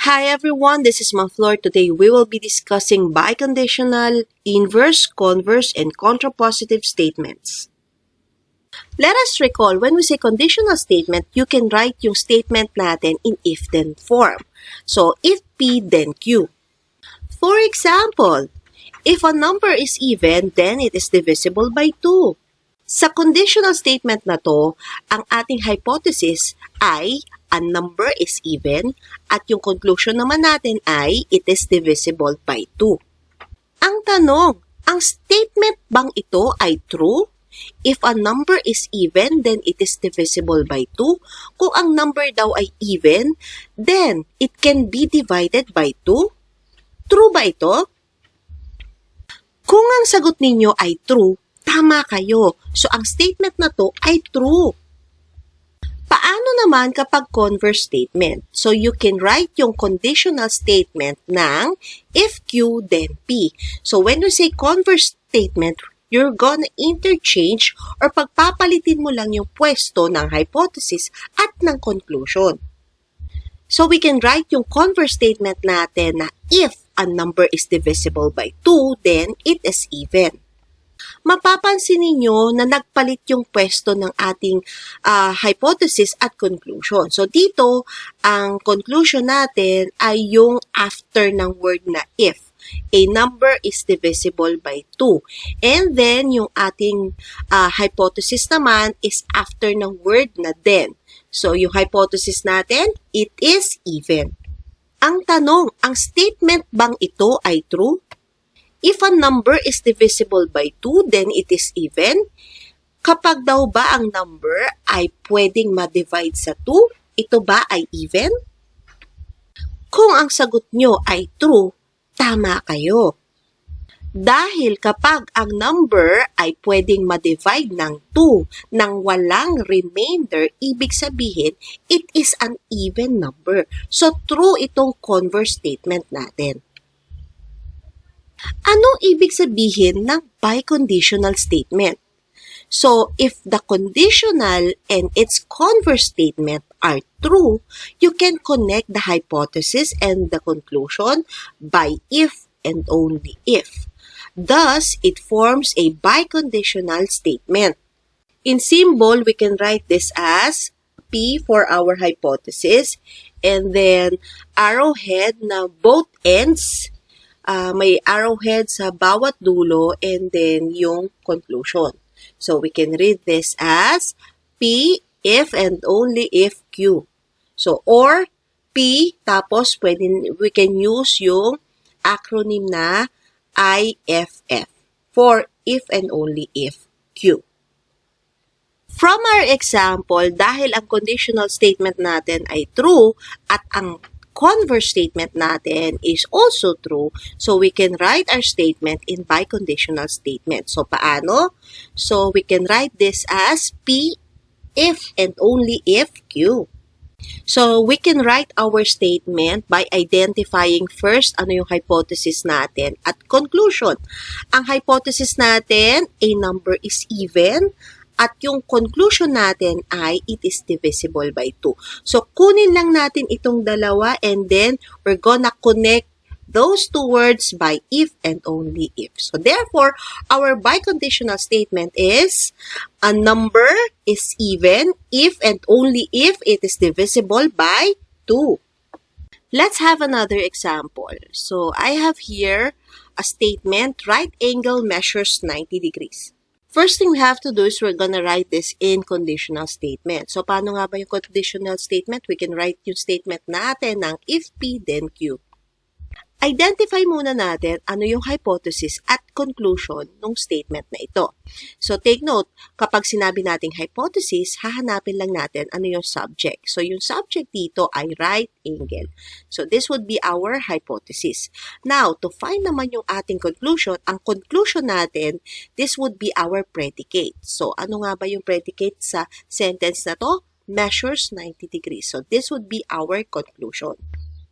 Hi everyone, this is Flor. Today we will be discussing biconditional, inverse, converse, and contrapositive statements. Let us recall, when we say conditional statement, you can write yung statement natin in if-then form. So, if P, then Q. For example, if a number is even, then it is divisible by 2. Sa conditional statement na to, ang ating hypothesis ay a number is even at yung conclusion naman natin ay it is divisible by 2. Ang tanong, ang statement bang ito ay true? If a number is even, then it is divisible by 2. Kung ang number daw ay even, then it can be divided by 2. True ba ito? Kung ang sagot ninyo ay true, tama kayo. So, ang statement na to ay true. Paano naman kapag converse statement? So, you can write yung conditional statement ng if Q, then P. So, when you say converse statement, you're gonna interchange or pagpapalitin mo lang yung pwesto ng hypothesis at ng conclusion. So, we can write yung converse statement natin na if a number is divisible by 2, then it is even. Mapapansin ninyo na nagpalit yung pwesto ng ating hypothesis at conclusion. So, dito, ang conclusion natin ay yung after ng word na if. A number is divisible by 2. And then, yung ating hypothesis naman is after ng word na then. So, yung hypothesis natin, it is even. Ang tanong, ang statement bang ito ay true? If a number is divisible by 2, then it is even. Kapag daw ba ang number ay pwedeng ma-divide sa 2, ito ba ay even? Kung ang sagot nyo ay true, tama kayo. Dahil kapag ang number ay pwedeng ma-divide ng 2 nang walang remainder, ibig sabihin, it is an even number. So, true itong converse statement natin. Anong ibig sabihin ng biconditional statement? So, if the conditional and its converse statement are true, you can connect the hypothesis and the conclusion by if and only if. Thus, it forms a biconditional statement. In symbol, we can write this as P for our hypothesis and then arrowhead na both ends. May arrowhead sa bawat dulo and then yung conclusion. So, we can read this as P if and only if Q. So, or P tapos we can use yung acronym na IFF for if and only if Q. From our example, dahil ang conditional statement natin ay true at ang converse statement natin is also true, so we can write our statement in biconditional statement. So, paano? So, we can write this as P if and only if Q. So, we can write our statement by identifying first ano yung hypothesis natin at conclusion. Ang hypothesis natin, a number is even, at yung conclusion natin ay it is divisible by 2. So, kunin lang natin itong dalawa and then we're gonna connect those two words by if and only if. So, therefore, our biconditional statement is a number is even if and only if it is divisible by 2. Let's have another example. So, I have here a statement, right angle measures 90 degrees. First thing we have to do is we're gonna write this in conditional statement. So, paano nga ba yung conditional statement? We can write yung statement natin ng if P, then Q. Identify muna natin ano yung hypothesis at conclusion ng statement na ito. So, take note, kapag sinabi nating hypothesis, hahanapin lang natin ano yung subject. So, yung subject dito ay right angle. So, this would be our hypothesis. Now, to find naman yung ating conclusion, ang conclusion natin, this would be our predicate. So, ano nga ba yung predicate sa sentence na to? Measures 90 degrees. So, this would be our conclusion.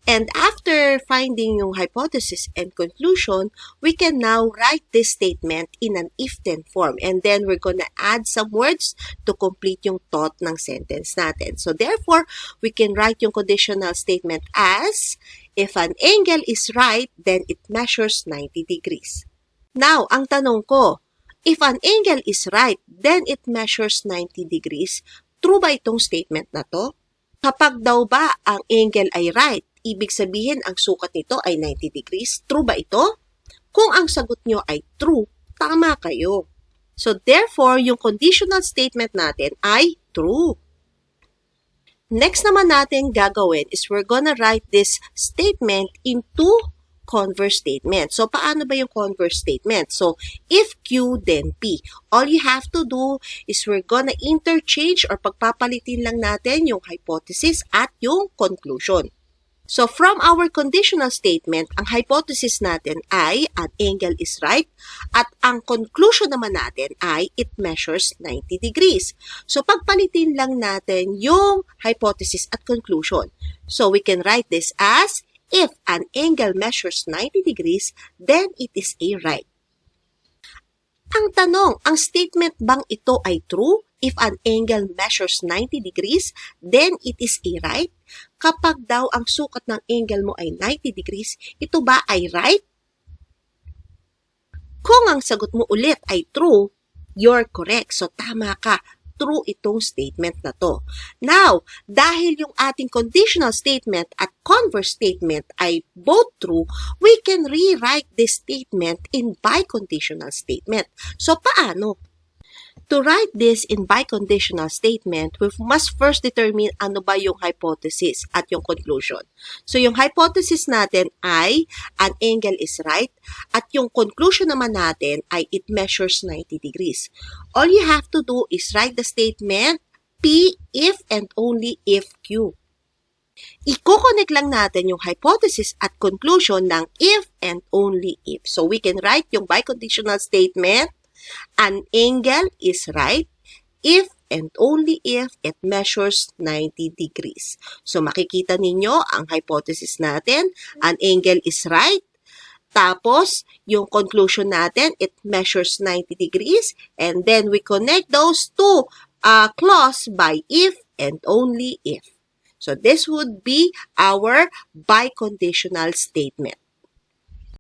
And after finding yung hypothesis and conclusion, we can now write this statement in an if-then form. And then we're gonna add some words to complete yung thought ng sentence natin. So therefore, we can write yung conditional statement as, if an angle is right, then it measures 90 degrees. Now, ang tanong ko, if an angle is right, then it measures 90 degrees. True ba itong statement na to? Kapag daw ba ang angle ay right, ibig sabihin ang sukat nito ay 90 degrees. True ba ito? Kung ang sagot nyo ay true, tama kayo. So therefore, yung conditional statement natin ay true. Next naman natin gagawin is we're gonna write this statement into converse statement. So paano ba yung converse statement? So if Q, then P. All you have to do is we're gonna interchange or pagpapalitin lang natin yung hypothesis at yung conclusion. So from our conditional statement, ang hypothesis natin ay an angle is right at ang conclusion naman natin ay it measures 90 degrees. So pagpalitin lang natin yung hypothesis at conclusion. So we can write this as, if an angle measures 90 degrees, then it is a right. Ang tanong, ang statement bang ito ay true? If an angle measures 90 degrees, then it is a right? Kapag daw ang sukat ng angle mo ay 90 degrees, ito ba ay right? Kung ang sagot mo ulit ay true, you're correct. So tama ka. True itong statement na to. Now, dahil yung ating conditional statement at converse statement ay both true, we can rewrite this statement in biconditional statement. So, paano? To write this in biconditional statement, we must first determine ano ba yung hypothesis at yung conclusion. So, yung hypothesis natin ay an angle is right at yung conclusion naman natin ay it measures 90 degrees. All you have to do is write the statement P if and only if Q. Iko-connect lang natin yung hypothesis at conclusion ng if and only if. So, we can write yung biconditional statement, an angle is right if and only if it measures 90 degrees. So, makikita ninyo ang hypothesis natin, an angle is right. Tapos, yung conclusion natin, it measures 90 degrees. And then, we connect those two clause by if and only if. So, this would be our biconditional statement.